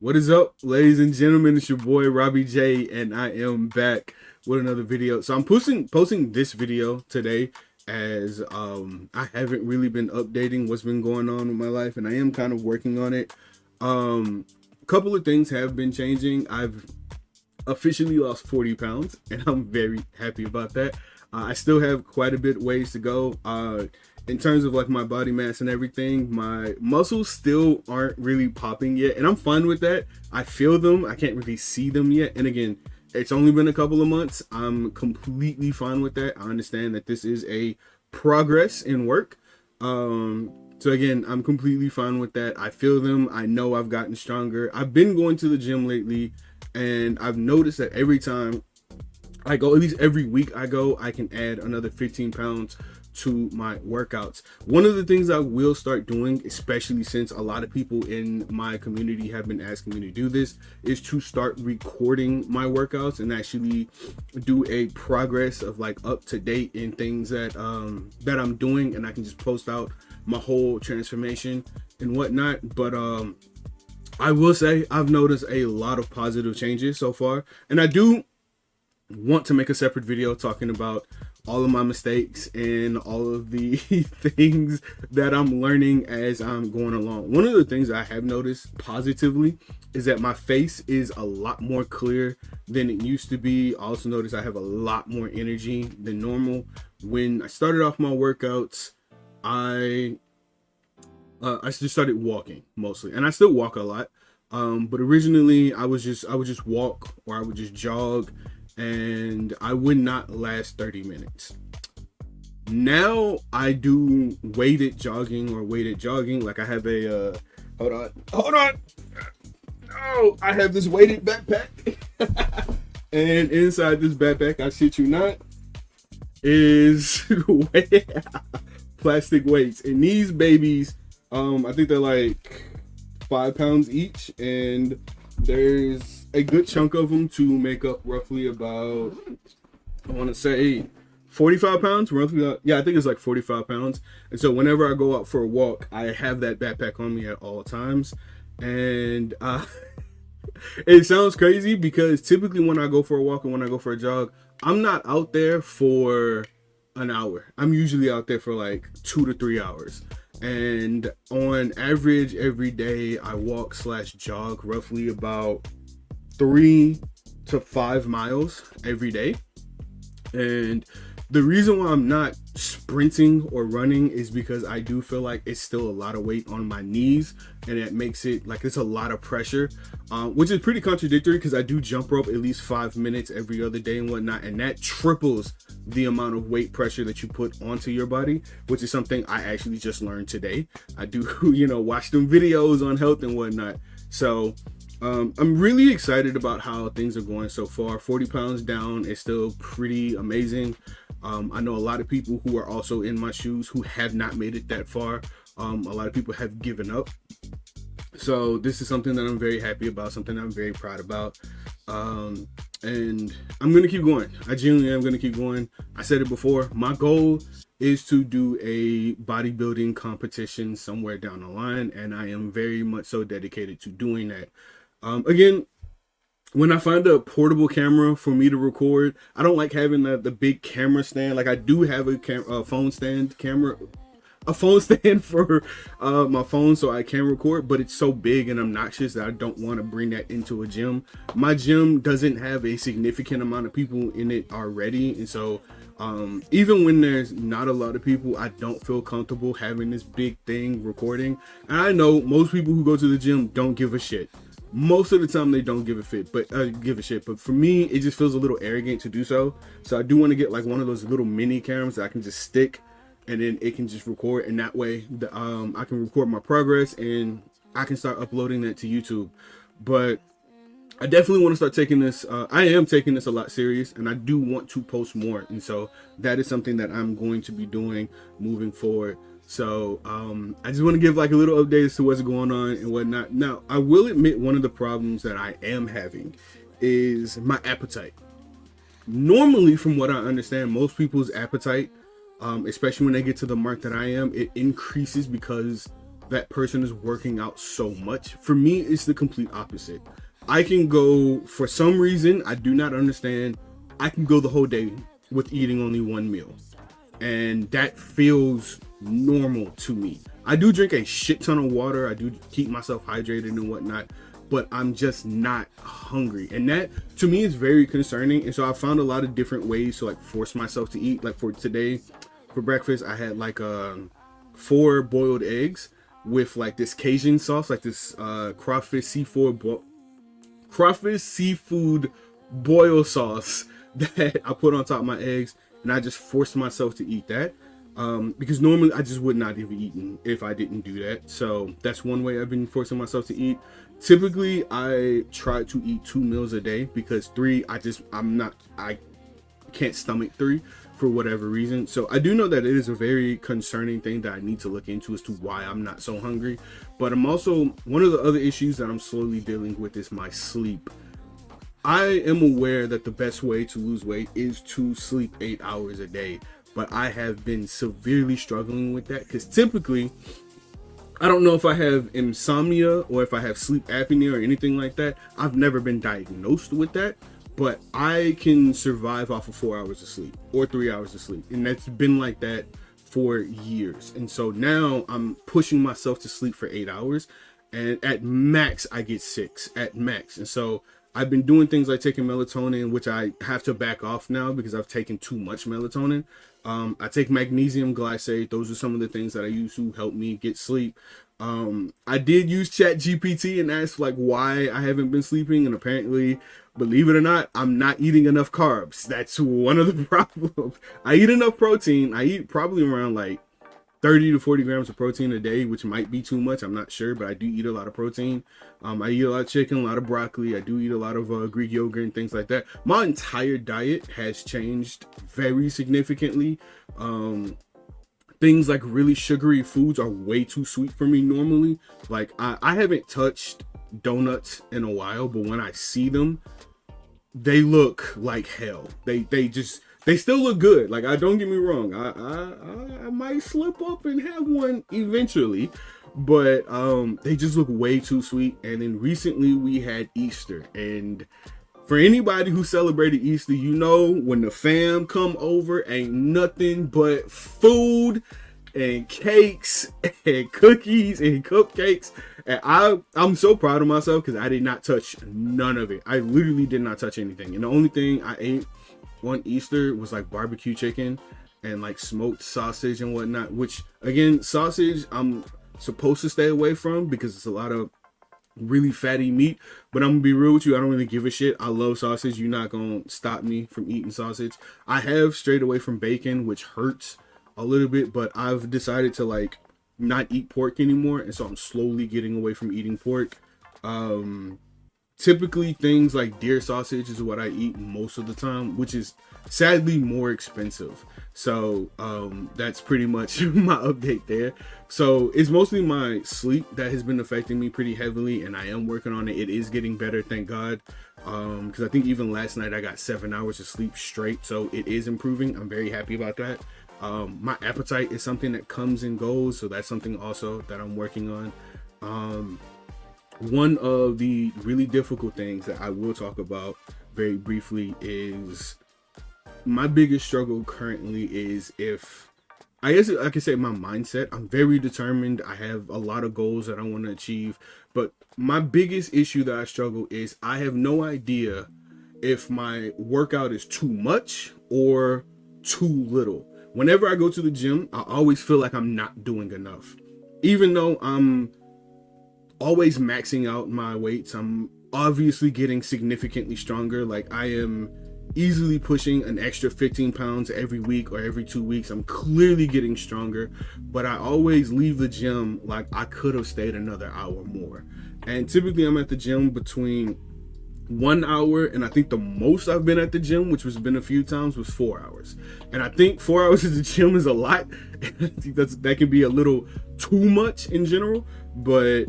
What is up, ladies and gentlemen? It's your boy Robbie J, and I am back with another video. So I'm posting this video today as I haven't really been updating what's been going on in my life, and I am kind of working on it. A couple of things have been changing. I've officially lost 40 pounds, and I'm very happy about that. I still have quite a bit ways to go. In terms of like my body mass and everything, my muscles still aren't really popping yet, and I'm fine with that. I feel them, I can't really see them yet. And again, it's only been a couple of months. I'm completely fine with that. I understand that this is a progress in work. So again, I'm completely fine with that. I feel them. I know I've gotten stronger. I've been going to the gym lately, and I've noticed that every time I go, at least every week I go, I can add another 15 pounds to my workouts. One of the things I will start doing, especially since a lot of people in my community have been asking me to do this, is to start recording my workouts and actually do a progress of like up to date in things that I'm doing, and I can just post out my whole transformation and whatnot. But I will say I've noticed a lot of positive changes so far, and I do want to make a separate video talking about all of my mistakes and all of the things that I'm learning as I'm going along. One of the things I have noticed positively is that my face is a lot more clear than it used to be. I also noticed I have a lot more energy than normal. When I started off my workouts, I just started walking mostly, and I still walk a lot. But originally I would just walk, or I would just jog, and I would not last 30 minutes. Now I do weighted jogging or weighted jogging. Like I have a hold on. Oh, I have this weighted backpack. And inside this backpack, I shit you not, is plastic weights. And these babies, I think they're like 5 pounds each, and there's a good chunk of them to make up roughly about, I want to say 45 pounds, roughly. Yeah, I think it's like 45 pounds. And so whenever I go out for a walk, I have that backpack on me at all times. And it sounds crazy because typically when I go for a walk and when I go for a jog, I'm not out there for an hour. I'm usually out there for like 2 to 3 hours. And on average, every day I walk slash jog roughly about 3 to 5 miles every day. And the reason why I'm not sprinting or running is because I do feel like it's still a lot of weight on my knees, and it makes it like it's a lot of pressure, which is pretty contradictory because I do jump rope at least 5 minutes every other day and whatnot, and that triples the amount of weight pressure that you put onto your body, which is something I actually just learned today. I do watch them videos on health and whatnot. So I'm really excited about how things are going so far. 40 pounds down is still pretty amazing. I know a lot of people who are also in my shoes who have not made it that far. A lot of people have given up. So this is something that I'm very happy about, something I'm very proud about. And I'm going to keep going. I genuinely am going to keep going. I said it before, my goal is to do a bodybuilding competition somewhere down the line, and I am very much so dedicated to doing that. Again, when I find a portable camera for me to record, I don't like having the big camera stand. Like I do have a phone stand for my phone so I can record, but it's so big and obnoxious that I don't want to bring that into a gym. My gym doesn't have a significant amount of people in it already, and so even when there's not a lot of people, I don't feel comfortable having this big thing recording. And I know most people who go to the gym don't give a shit. Most of the time they don't give a shit, but for me it just feels a little arrogant to do so. So I do want to get like one of those little mini cameras that I can just stick, and then it can just record, and that way I can record my progress and I can start uploading that to YouTube. But I definitely want to start taking this, I am taking this a lot serious, and I do want to post more, and so that is something that I'm going to be doing moving forward. So I just want to give like a little update as to what's going on and whatnot. Now, I will admit one of the problems that I am having is my appetite. Normally, from what I understand, most people's appetite, especially when they get to the mark that I am, it increases because that person is working out so much. For me, it's the complete opposite. I can go, for some reason I do not understand, I can go the whole day with eating only one meal, and that feels normal to me. I do drink a shit ton of water, I do keep myself hydrated and whatnot, but I'm just not hungry, and that to me is very concerning. And so I found a lot of different ways to like force myself to eat. Like for today, for breakfast, I had like 4 boiled eggs with like this Cajun sauce, like this crawfish seafood boil sauce that I put on top of my eggs, and I just forced myself to eat that. Because normally I just would not have eaten if I didn't do that. So that's one way I've been forcing myself to eat. Typically I try to eat 2 meals a day, because 3 I can't stomach 3 for whatever reason. So I do know that it is a very concerning thing that I need to look into as to why I'm not so hungry. But I'm also, one of the other issues that I'm slowly dealing with is my sleep. I am aware that the best way to lose weight is to sleep 8 hours a day, but I have been severely struggling with that, because typically, I don't know if I have insomnia or if I have sleep apnea or anything like that. I've never been diagnosed with that, but I can survive off of 4 hours of sleep or 3 hours of sleep, and that's been like that for years. And so now I'm pushing myself to sleep for 8 hours, and at max I get 6 at max. And so I've been doing things like taking melatonin, which I have to back off now because I've taken too much melatonin. I take magnesium glycate. Those are some of the things that I use to help me get sleep. I did use ChatGPT and ask like why I haven't been sleeping, and apparently, believe it or not, I'm not eating enough carbs. That's one of the problems. I eat enough protein. I eat probably around like 30 to 40 grams of protein a day, which might be too much, I'm not sure, but I do eat a lot of protein. I eat a lot of chicken, a lot of broccoli. I do eat a lot of Greek yogurt and things like that. My entire diet has changed very significantly. Things like really sugary foods are way too sweet for me normally. Like I haven't touched donuts in a while, but when I see them, they look like hell. They still look good. Like, I don't get me wrong. I might slip up and have one eventually, but they just look way too sweet. And then recently we had Easter, and for anybody who celebrated Easter, you know when the fam come over, ain't nothing but food and cakes and cookies and cupcakes. And I'm so proud of myself because I did not touch none of it. I literally did not touch anything. And the only thing I ate on Easter was like barbecue chicken and like smoked sausage and whatnot, which again, sausage I'm supposed to stay away from because it's a lot of really fatty meat. But I'm gonna be real with you, I don't really give a shit. I love sausage. You're not gonna stop me from eating sausage. I have strayed away from bacon, which hurts a little bit, but I've decided to like not eat pork anymore, and so I'm slowly getting away from eating pork. Typically things like deer sausage is what I eat most of the time, which is sadly more expensive. So that's pretty much my update there. So it's mostly my sleep that has been affecting me pretty heavily, and I am working on it. It is getting better, thank God. Because I think even last night I got 7 hours of sleep straight, so it is improving. I'm very happy about that. My appetite is something that comes and goes, so that's something also that I'm working on. One of the really difficult things that I will talk about very briefly is my biggest struggle currently is, if I guess I could say, my mindset. I'm very determined. I have a lot of goals that I want to achieve, but my biggest issue that I struggle is I have no idea if my workout is too much or too little. Whenever I go to the gym, I always feel like I'm not doing enough. Even though I'm always maxing out my weights, I'm obviously getting significantly stronger. Like, I am easily pushing an extra 15 pounds every week or every 2 weeks. I'm clearly getting stronger, but I always leave the gym like I could have stayed another hour more. And typically I'm at the gym between 1 hour, and I think the most I've been at the gym, which has been a few times, was 4 hours. And I think 4 hours at the gym is a lot. I think that can be a little too much in general, but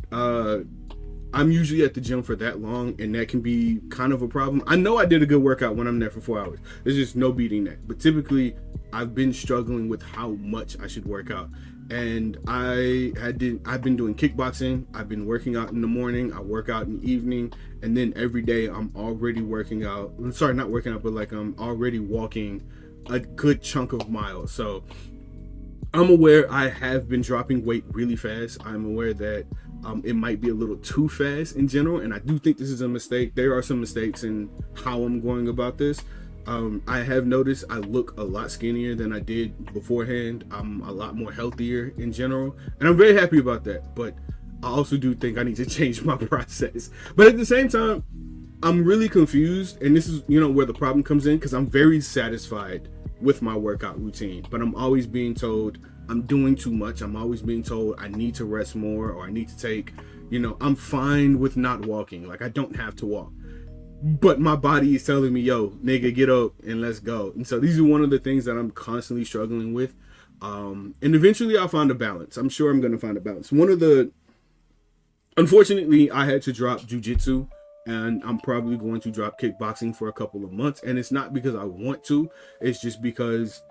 I'm usually at the gym for that long, and that can be kind of a problem. I know I did a good workout when I'm there for 4 hours. There's just no beating that. But typically I've been struggling with how much I should work out. and I've been doing kickboxing. I've been working out in the morning. I work out in the evening, and then every day I'm already working out. Sorry, not working out, but like I'm already walking a good chunk of miles. So I'm aware I have been dropping weight really fast. I'm aware that it might be a little too fast in general, and I do think this is a mistake. There are some mistakes in how I'm going about this. I have noticed I look a lot skinnier than I did beforehand. I'm a lot more healthier in general, and I'm very happy about that. But I also do think I need to change my process. But at the same time, I'm really confused, and this is, where the problem comes in, because I'm very satisfied with my workout routine, but I'm always being told I'm doing too much. I'm always being told I need to rest more, or I need to take, I'm fine with not walking. Like, I don't have to walk, but my body is telling me, yo, nigga, get up and let's go. And so these are one of the things that I'm constantly struggling with. And eventually I'll find a balance. I'm sure I'm going to find a balance. Unfortunately, I had to drop jujitsu, and I'm probably going to drop kickboxing for a couple of months. And it's not because I want to, it's just because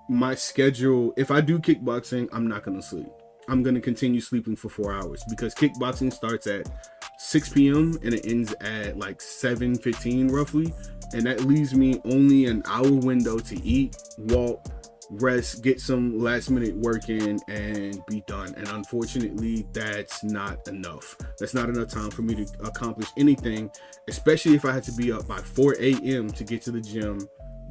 my schedule, if I do kickboxing, I'm not going to sleep. I'm going to continue sleeping for 4 hours, because kickboxing starts at 6 p.m. and it ends at like 7:15 roughly. And that leaves me only an hour window to eat, walk, rest, get some last minute work in, and be done. And unfortunately, that's not enough. That's not enough time for me to accomplish anything, especially if I had to be up by 4 a.m. to get to the gym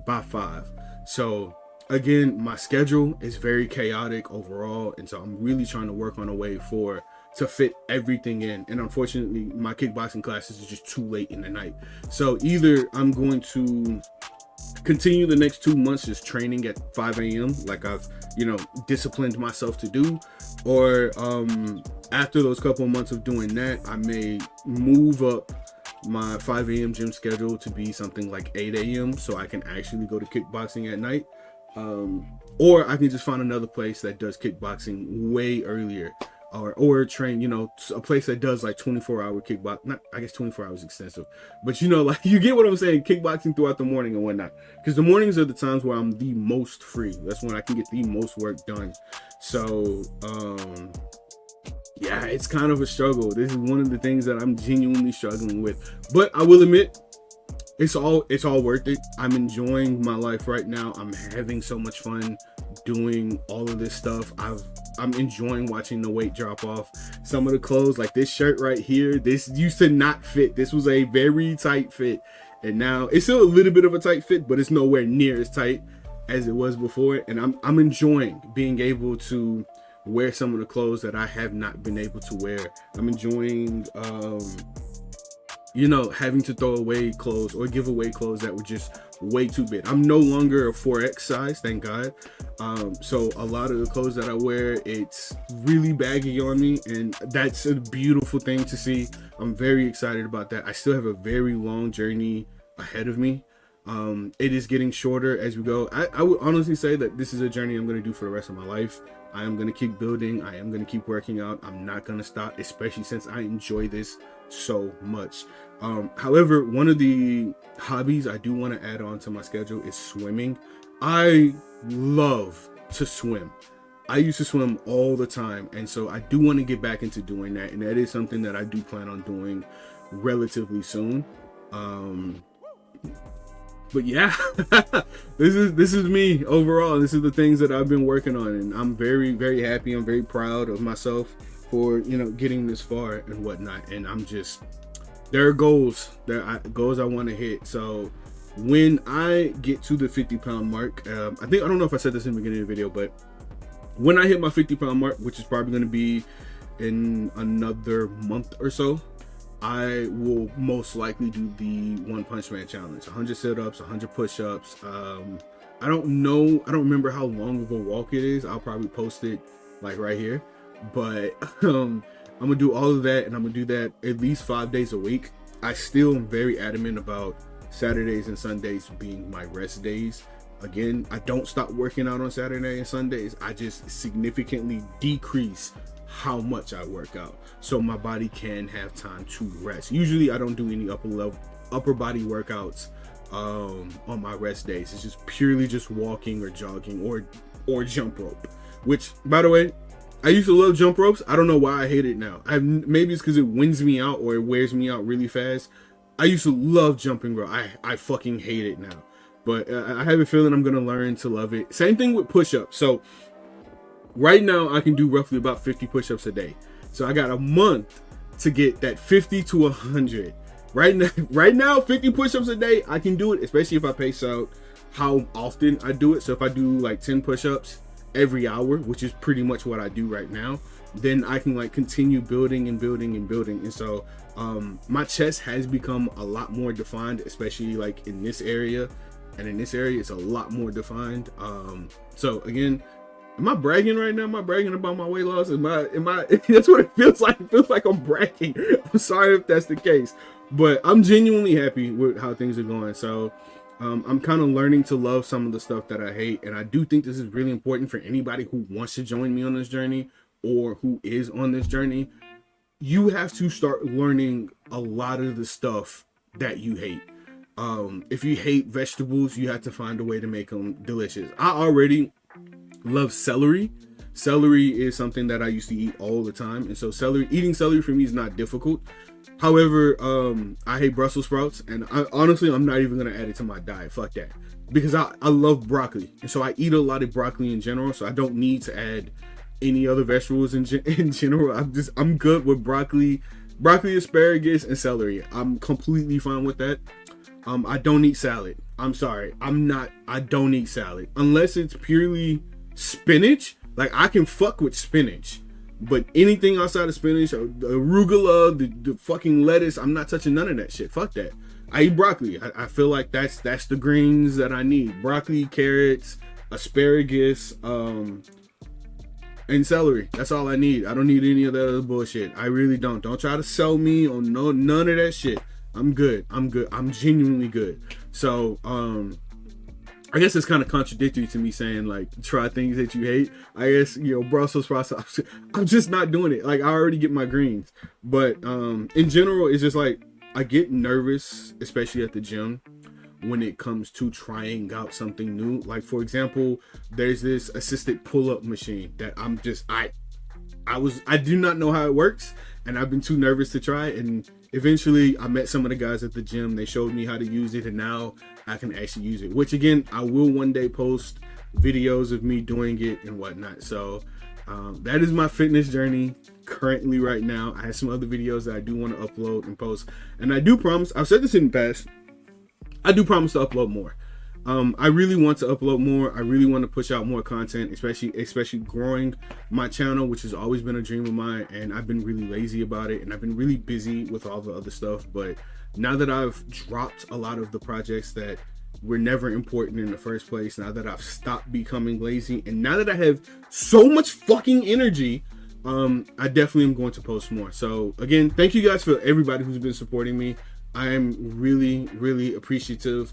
by 5. So again, my schedule is very chaotic overall, and so I'm really trying to work on a way to fit everything in. And unfortunately, my kickboxing classes is just too late in the night. So either I'm going to continue the next 2 months just training at 5 a.m. like I've disciplined myself to do, or after those couple of months of doing that, I may move up my 5 a.m. gym schedule to be something like 8 a.m. so I can actually go to kickboxing at night, or I can just find another place that does kickboxing way earlier, or train, a place that does like 24-hour kickbox. Not, I guess 24 hours extensive, but like, you get what I'm saying, kickboxing throughout the morning and whatnot, because the mornings are the times where I'm the most free. That's when I can get the most work done. So yeah, it's kind of a struggle. This is one of the things that I'm genuinely struggling with, but I will admit, it's all worth it. I'm enjoying my life right now. I'm having so much fun doing all of this stuff. I'm enjoying watching the weight drop off. Some of the clothes, like this shirt right here, this used to not fit. This was a very tight fit, and now it's still a little bit of a tight fit, but it's nowhere near as tight as it was before. And I'm enjoying being able to wear some of the clothes that I have not been able to wear. I'm enjoying having to throw away clothes or give away clothes that were just way too big. I'm no longer a 4X size, thank God. So a lot of the clothes that I wear, it's really baggy on me, and that's a beautiful thing to see. I'm very excited about that. I still have a very long journey ahead of me. It is getting shorter as we go. I would honestly say that this is a journey I'm going to do for the rest of my life. I am going to keep building. I am going to keep working out. I'm not going to stop, especially since I enjoy this so much. However, one of the hobbies I do want to add on to my schedule is swimming. I love to swim. I used to swim all the time, and so I do want to get back into doing that, and that is something that I do plan on doing relatively soon. But yeah, this is me overall. This is the things that I've been working on, and I'm very, very happy. I'm very proud of myself for getting this far and whatnot. And I'm just, there are goals I want to hit. So when I get to the 50-pound mark, I don't know if I said this in the beginning of the video, but when I hit my 50-pound mark, which is probably going to be in another month or so, I will most likely do the One Punch Man challenge. 100 sit-ups, 100 push-ups. I don't remember how long of a walk it is. I'll probably post it like right here. But I'm gonna do all of that, and I'm gonna do that at least 5 days a week. I still am very adamant about Saturdays and Sundays being my rest days. Again, I don't stop working out on Saturday and Sundays. I just significantly decrease how much I work out, so my body can have time to rest. Usually I don't do any upper body workouts on my rest days. It's just purely just walking or jogging or jump rope. which, by the way, I used to love jump ropes. I don't know why I hate it now. Maybe it's because it wins me out or it wears me out really fast. I used to love jumping rope. I fucking hate it now. But I have a feeling I'm going to learn to love it. Same thing with push-ups. So right now I can do roughly about 50 push-ups a day. So I got a month to get that 50 to 100. Right now 50 push-ups a day, I can do it, especially if I pace out how often I do it. So if I do like 10 push-ups every hour, which is pretty much what I do right now, then I can like continue building and building and building. And so my chest has become a lot more defined, especially like in this area, and in this area it's a lot more defined. So again, am I bragging right now? Am I bragging about my weight loss? Am I that's what it feels like. It feels like I'm bragging. I'm sorry if that's the case, but I'm genuinely happy with how things are going. So I'm kind of learning to love some of the stuff that I hate. And I do think this is really important for anybody who wants to join me on this journey or who is on this journey. You have to start learning a lot of the stuff that you hate. If you hate vegetables, you have to find a way to make them delicious. I already love celery. Celery is something that I used to eat all the time. And so eating celery for me is not difficult. However, I hate Brussels sprouts, and honestly, I'm not even going to add it to my diet. Fuck that. Because I love broccoli. And so I eat a lot of broccoli in general, so I don't need to add any other vegetables in general. I'm good with broccoli, asparagus, and celery. I'm completely fine with that. I don't eat salad. I'm sorry. I don't eat salad. Unless it's purely spinach. Like, I can fuck with spinach. But anything outside of spinach, the arugula, the fucking lettuce, I'm not touching none of that shit. Fuck that. I eat broccoli. I feel like that's the greens that I need. Broccoli, carrots, asparagus, and celery. That's all I need. I don't need any of that other bullshit. I really don't. Don't try to sell me on none of that shit. I'm good. I'm genuinely good. So, I guess it's kind of contradictory to me saying like try things that you hate. I guess, you know, Brussels sprouts, I'm just not doing it. Like, I already get my greens. But in general, it's just like I get nervous, especially at the gym, when it comes to trying out something new. Like, for example, there's this assisted pull-up machine that I do not know how it works, and I've been too nervous to try it. And eventually I met some of the guys at the gym. They showed me how to use it, and now I can actually use it, which again, I will one day post videos of me doing it and whatnot. So that is my fitness journey currently right now. I have some other videos that I do want to upload and post, and I do promise, I've said this in the past, I do promise to upload more. I really want to upload more. I really want to push out more content, especially growing my channel, which has always been a dream of mine. And I've been really lazy about it, and I've been really busy with all the other stuff. But now that I've dropped a lot of the projects that were never important in the first place, now that I've stopped becoming lazy, and now that I have so much fucking energy, I definitely am going to post more. So again, thank you guys for everybody who's been supporting me. I am really, really appreciative.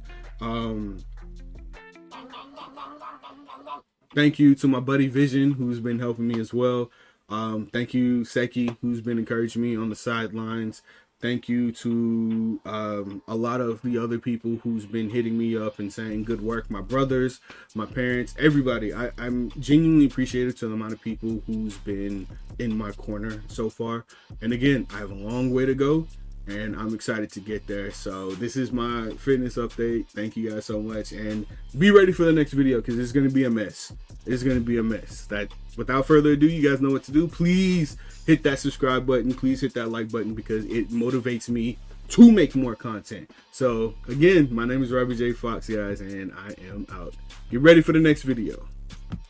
Thank you to my buddy Vision, who's been helping me as well. Thank you, Seki, who's been encouraging me on the sidelines. Thank you to a lot of the other people who's been hitting me up and saying good work. My brothers, my parents, everybody. I'm genuinely appreciative to the amount of people who's been in my corner so far. And again, I have a long way to go, and I'm excited to get there. So this is my fitness update. Thank you guys so much, and be ready for the next video, because it's going to be a mess. It's going to be a mess. That, without further ado, you guys know what to do. Please hit that subscribe button. Please hit that like button, because it motivates me to make more content. So again, my name is Robbie J. Fox, guys, and I am out. Get ready for the next video.